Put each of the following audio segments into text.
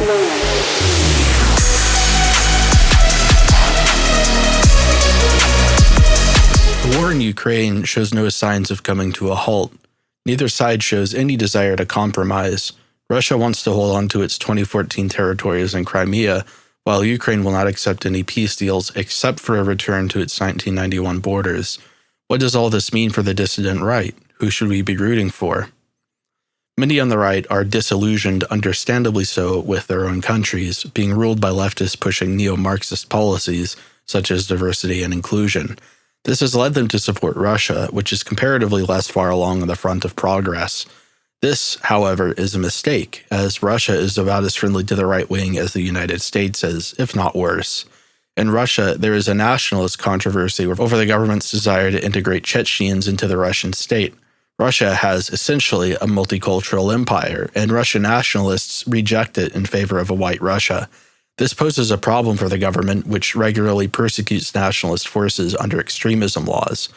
The war in Ukraine shows no signs of coming to a halt. Neither side shows any desire to compromise. Russia wants to hold on to its 2014 territories in Crimea, while Ukraine will not accept any peace deals except for a return to its 1991 borders. What does all this mean for the dissident right? Who should we be rooting for? Many on the right are disillusioned, understandably so, with their own countries, being ruled by leftists pushing neo-Marxist policies such as diversity and inclusion. This has led them to support Russia, which is comparatively less far along on the front of progress. This, however, is a mistake, as Russia is about as friendly to the right wing as the United States is, if not worse. In Russia, there is a nationalist controversy over the government's desire to integrate Chechens into the Russian state. Russia has essentially a multicultural empire, and Russian nationalists reject it in favor of a white Russia. This poses a problem for the government, which regularly persecutes nationalist forces under extremism laws.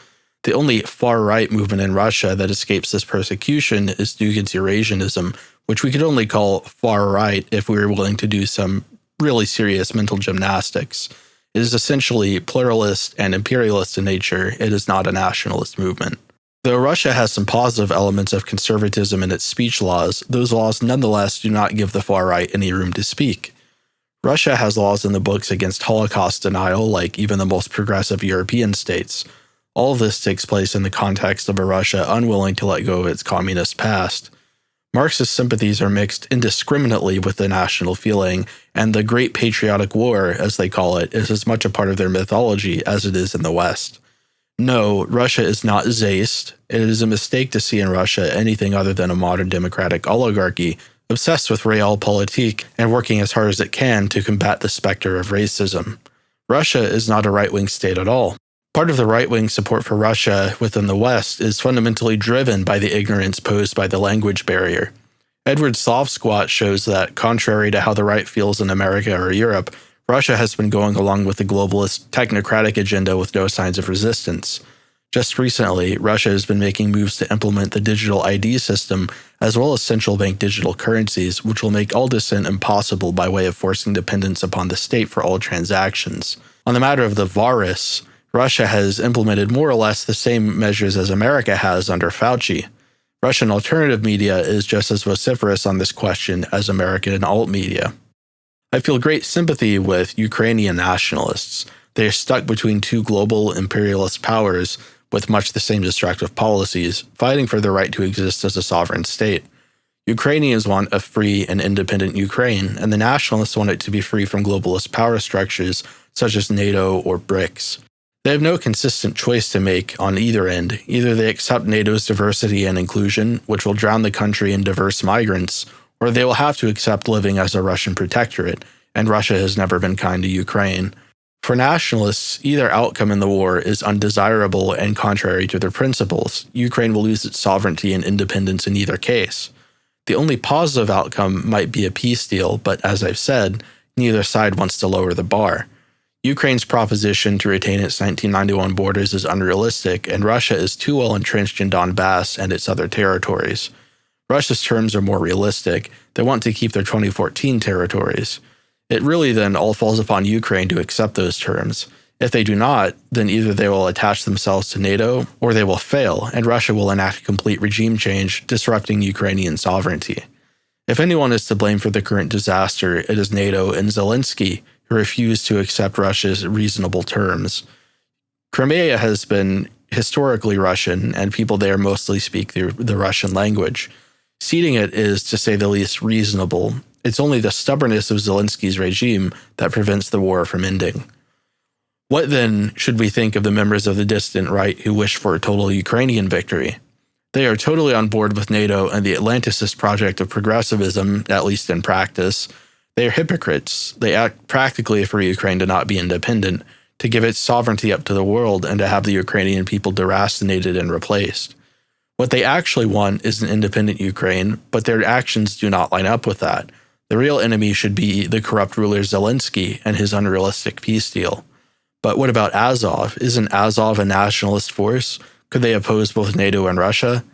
The only far-right movement in Russia that escapes this persecution is Dugin's Eurasianism, which we could only call far-right if we were willing to do some really serious mental gymnastics. It is essentially pluralist and imperialist in nature. It is not a nationalist movement. Though Russia has some positive elements of conservatism in its speech laws, those laws nonetheless do not give the far-right any room to speak. Russia has laws in the books against Holocaust denial, like even the most progressive European states. All of this takes place in the context of a Russia unwilling to let go of its communist past. Marxist sympathies are mixed indiscriminately with the national feeling, and the Great Patriotic War, as they call it, is as much a part of their mythology as it is in the West. No, Russia is not Zased. It is a mistake to see in Russia anything other than a modern democratic oligarchy, obsessed with realpolitik and working as hard as it can to combat the specter of racism. Russia is not a right-wing state at all. Part of the right-wing support for Russia within the West is fundamentally driven by the ignorance posed by the language barrier. Edward Slavsquat shows that, contrary to how the right feels in America or Europe, Russia has been going along with the globalist technocratic agenda with no signs of resistance. Just recently, Russia has been making moves to implement the digital ID system as well as central bank digital currencies, which will make all dissent impossible by way of forcing dependence upon the state for all transactions. On the matter of the virus, Russia has implemented more or less the same measures as America has under Fauci. Russian alternative media is just as vociferous on this question as American alt media. I feel great sympathy with Ukrainian nationalists. They are stuck between two global imperialist powers with much the same destructive policies, fighting for the right to exist as a sovereign state. Ukrainians want a free and independent Ukraine, and the nationalists want it to be free from globalist power structures such as NATO or BRICS. They have no consistent choice to make on either end. Either they accept NATO's diversity and inclusion, which will drown the country in diverse migrants, or they will have to accept living as a Russian protectorate, and Russia has never been kind to Ukraine. For nationalists, either outcome in the war is undesirable and contrary to their principles. Ukraine will lose its sovereignty and independence in either case. The only positive outcome might be a peace deal, but as I've said, neither side wants to lower the bar. Ukraine's proposition to retain its 1991 borders is unrealistic, and Russia is too well entrenched in Donbass and its other territories. Russia's terms are more realistic. They want to keep their 2014 territories. It really then all falls upon Ukraine to accept those terms. If they do not, then either they will attach themselves to NATO or they will fail, and Russia will enact complete regime change, disrupting Ukrainian sovereignty. If anyone is to blame for the current disaster, it is NATO and Zelensky, who refused to accept Russia's reasonable terms. Crimea has been historically Russian, and people there mostly speak the Russian language. Ceding it is, to say the least, reasonable. It's only the stubbornness of Zelensky's regime that prevents the war from ending. What then should we think of the members of the dissident right who wish for a total Ukrainian victory? They are totally on board with NATO and the Atlanticist project of progressivism, at least in practice. They are hypocrites. They act practically for Ukraine to not be independent, to give its sovereignty up to the world, and to have the Ukrainian people deracinated and replaced. What they actually want is an independent Ukraine, but their actions do not line up with that. The real enemy should be the corrupt ruler Zelensky and his unrealistic peace deal. But what about Azov? Isn't Azov a nationalist force? Could they oppose both NATO and Russia?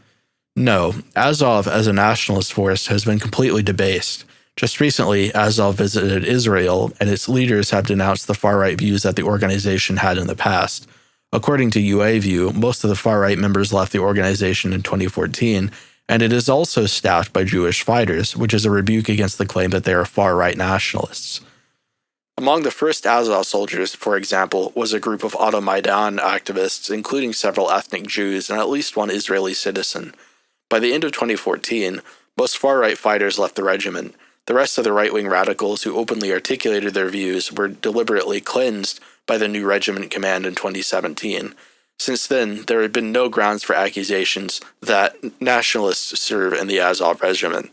No, Azov as a nationalist force has been completely debased. Just recently, Azov visited Israel, and its leaders have denounced the far-right views that the organization had in the past. According to UAView, most of the far-right members left the organization in 2014, and it is also staffed by Jewish fighters, which is a rebuke against the claim that they are far-right nationalists. Among the first Azov soldiers, for example, was a group of Automaidan activists, including several ethnic Jews and at least one Israeli citizen. By the end of 2014, most far-right fighters left the regiment. The rest of the right-wing radicals who openly articulated their views were deliberately cleansed by the new regiment command in 2017. Since then, there have been no grounds for accusations that nationalists serve in the Azov regiment.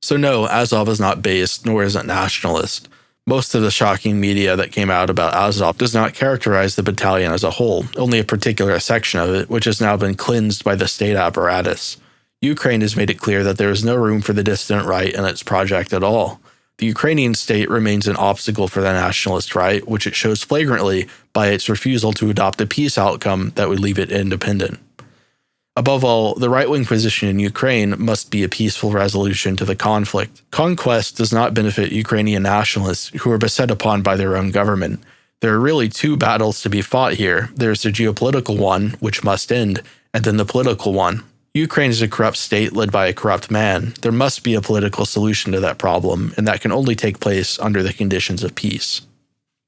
So no, Azov is not based, nor is it nationalist. Most of the shocking media that came out about Azov does not characterize the battalion as a whole, only a particular section of it, which has now been cleansed by the state apparatus. Ukraine has made it clear that there is no room for the dissident right in its project at all. The Ukrainian state remains an obstacle for the nationalist right, which it shows flagrantly by its refusal to adopt a peace outcome that would leave it independent. Above all, the right-wing position in Ukraine must be a peaceful resolution to the conflict. Conquest does not benefit Ukrainian nationalists who are beset upon by their own government. There are really two battles to be fought here. There's the geopolitical one, which must end, and then the political one. Ukraine is a corrupt state led by a corrupt man. There must be a political solution to that problem, and that can only take place under the conditions of peace.